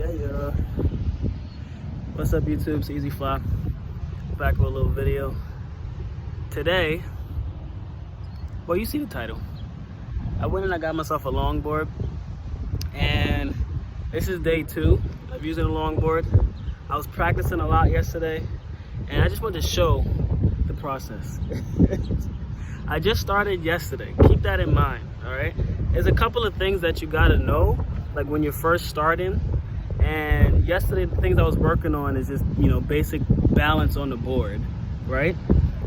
Yeah. What's up, YouTube? It's ezflykha. Back with a little video. Today, well, you see the title. I went and I got myself a longboard, and this is day 2 of using a longboard. I was practicing a lot yesterday, and I just wanted to show the process. I just started yesterday. Keep that in mind, all right? There's a couple of things that you gotta know, like when you're first starting. And yesterday, the things I was working on is just, basic balance on the board, right?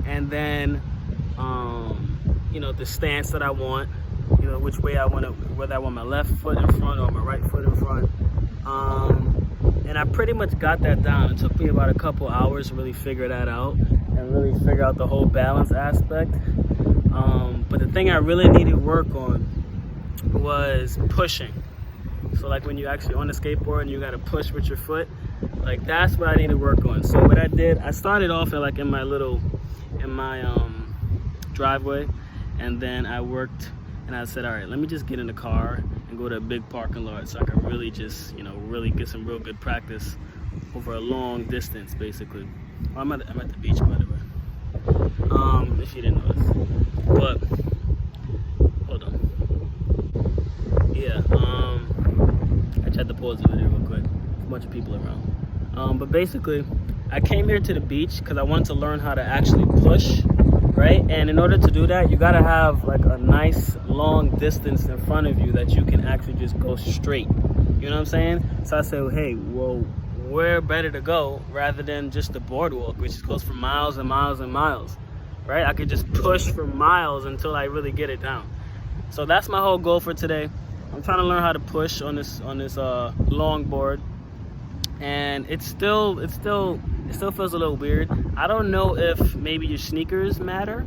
And then, the stance that I want, which way I want to, whether I want my left foot in front or my right foot in front. And I pretty much got that down. It took me about a couple hours to really figure that out and really figure out the whole balance aspect. But the thing I really needed to work on was pushing. So like when you actually on the skateboard and you got to push with your foot, like that's what I need to work on. So what I did, I started off at in my driveway, and then I worked and I said, all right, let me just get in the car and go to a big parking lot so I can really just, really get some real good practice over a long distance, basically. Well, I'm at the beach, by the way, if you didn't notice. But hold on. Yeah, I just had to pause the video real quick. There's a bunch of people around. But basically, I came here to the beach because I wanted to learn how to actually push, right? And in order to do that, you gotta have like a nice long distance in front of you that you can actually just go straight. You know what I'm saying? So I said, hey, well, where better to go rather than just the boardwalk, which goes for miles and miles and miles, right? I could just push for miles until I really get it down. So that's my whole goal for today. I'm trying to learn how to push on this longboard, and it still feels a little weird. I don't know if maybe your sneakers matter.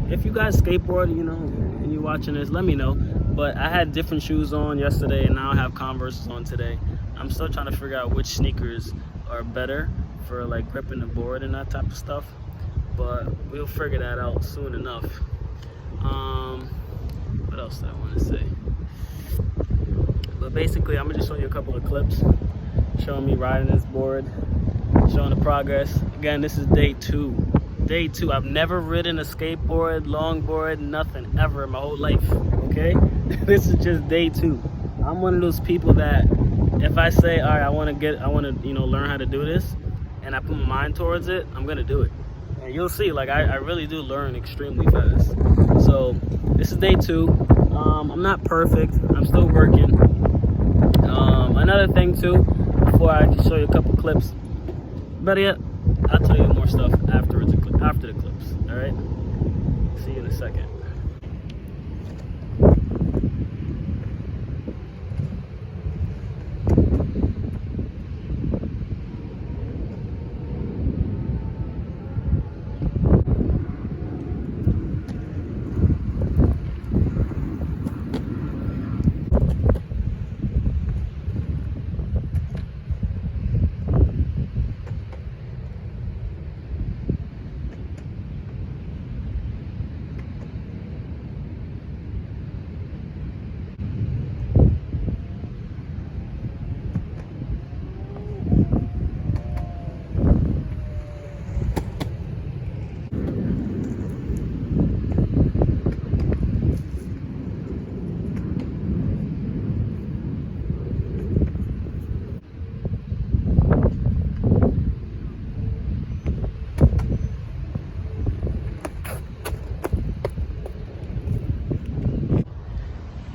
If you guys skateboard, and you're watching this, let me know. But I had different shoes on yesterday, and now I have Converse on today. I'm still trying to figure out which sneakers are better for like gripping the board and that type of stuff. But we'll figure that out soon enough. What else did I want to say? But basically, I'm gonna just show you a couple of clips showing me riding this board, showing the progress. Again, this is day 2. Day 2. I've never ridden a skateboard, longboard, nothing ever in my whole life. Okay, this is just day 2. I'm one of those people that if I say, all right, I want to learn how to do this, and I put my mind towards it, I'm gonna do it. And you'll see, like I really do learn extremely fast. So this is day 2. I'm not perfect. I'm still working. Another thing too, before I just show you a couple clips, better yet, I'll tell you more stuff afterwards, after the clips. All right. See you in a second.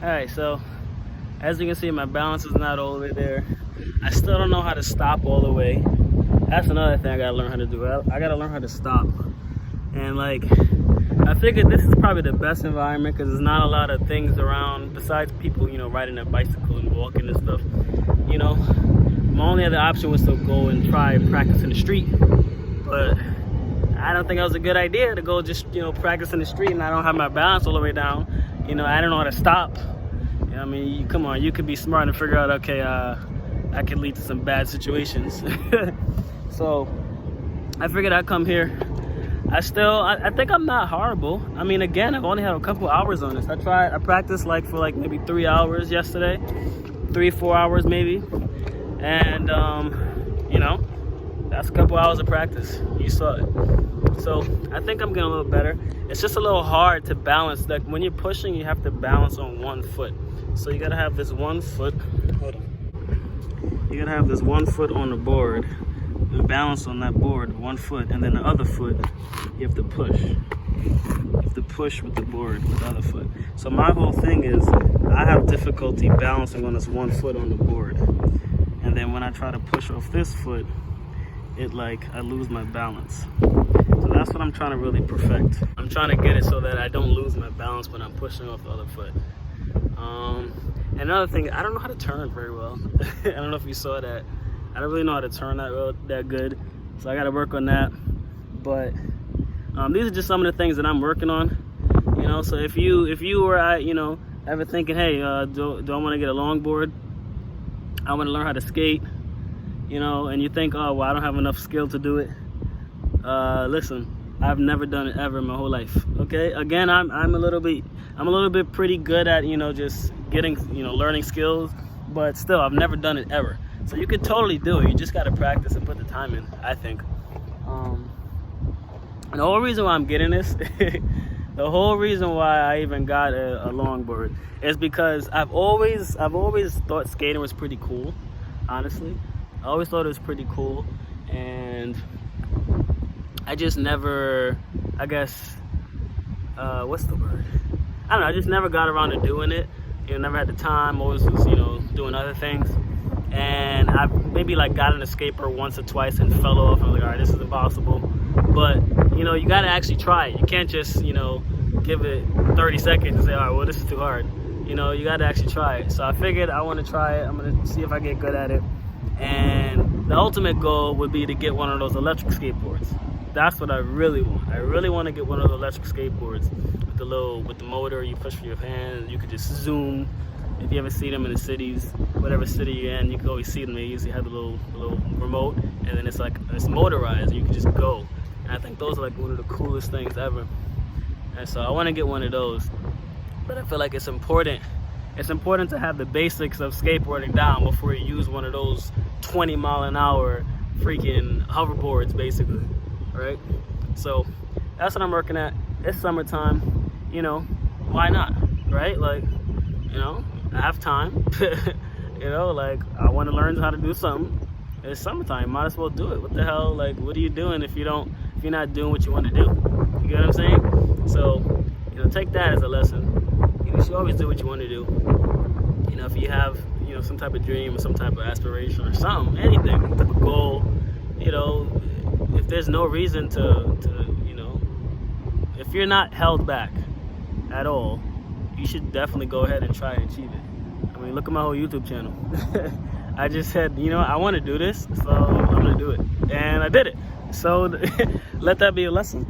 Alright, so as you can see, my balance is not all the way there. I still don't know how to stop all the way. That's another thing I gotta learn how to do. I gotta learn how to stop. And I figured this is probably the best environment because there's not a lot of things around besides people, riding their bicycle and walking and stuff. My only other option was to go and try practice in the street. But I don't think that was a good idea to go just, practice in the street and I don't have my balance all the way down. I don't know how to stop. Come on, you could be smart and figure out, okay, that could lead to some bad situations. So I figured I'd come here. I think I'm not horrible. Again, I've only had a couple hours on this. I practiced for maybe 3 hours yesterday, 3-4 hours maybe. And you know, that's a couple hours of practice. You saw it. So I think I'm getting a little better. It's just a little hard to balance. Like when you're pushing, you have to balance on one foot. So you gotta have this one foot. Hold on. You gotta have this one foot on the board and balance on that board, one foot, and then the other foot you have to push. You have to push with the board with the other foot. So my whole thing is I have difficulty balancing on this one foot on the board. And then when I try to push off this foot, I lose my balance. So that's what I'm trying to really perfect. I'm trying to get it so that I don't lose my balance when I'm pushing off the other foot. Another thing, I don't know how to turn very well. I don't know if you saw that. I don't really know how to turn that good. So I got to work on that. But these are just some of the things that I'm working on. You know, so if you were ever thinking, hey, do I want to get a longboard? I want to learn how to skate. You know, and you think, oh, well, I don't have enough skill to do it. Listen, I've never done it ever in my whole life. Okay, again, I'm a little bit pretty good at just getting learning skills, but still, I've never done it ever. So you could totally do it. You just got to practice and put the time in, I think. And the whole reason why I'm getting this, the whole reason why I even got a longboard is because I've always thought skating was pretty cool. Honestly, I always thought it was pretty cool, and I just never, I guess, what's the word? I don't know, I just never got around to doing it. Never had the time, always was, doing other things. And I maybe got on a skateboard once or twice and fell off. I was like, all right, this is impossible. But, you gotta actually try it. You can't just, give it 30 seconds and say, all right, well, this is too hard. You gotta actually try it. So I figured I want to try it. I'm gonna see if I get good at it. And the ultimate goal would be to get one of those electric skateboards. That's what I really want. I really want to get one of those electric skateboards with the motor. You push with your hand. You could just zoom. If you ever see them in the cities, whatever city you're in, you can always see them. They usually have the little remote, and then it's motorized. And you can just go. And I think those are one of the coolest things ever. And so I want to get one of those. But I feel like it's important. It's important to have the basics of skateboarding down before you use one of those 20-mile-an-hour freaking hoverboards, basically. Right? So that's what I'm working at. It's summertime. Why not? Right? I have time. I want to learn how to do something. It's summertime. Might as well do it. What the hell? What are you doing if you're not doing what you want to do? You get what I'm saying? So, take that as a lesson. You should always do what you want to do. If you have, some type of dream or some type of aspiration or something, anything, some type of goal, if there's no reason to if you're not held back at all, you should definitely go ahead and try and achieve it. I mean, look at my whole YouTube channel. I just said, I want to do this, so I'm going to do it. And I did it. So let that be a lesson.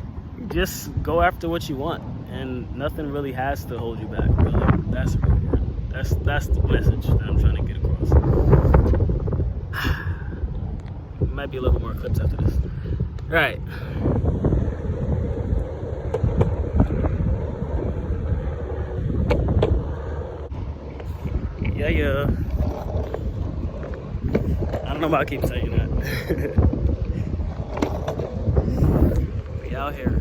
Just go after what you want, and nothing really has to hold you back, really. That's the real word. That's the message that I'm trying to get across. Might be a little more clips after this. All right. Yeah. I don't know why I keep saying that. We out here.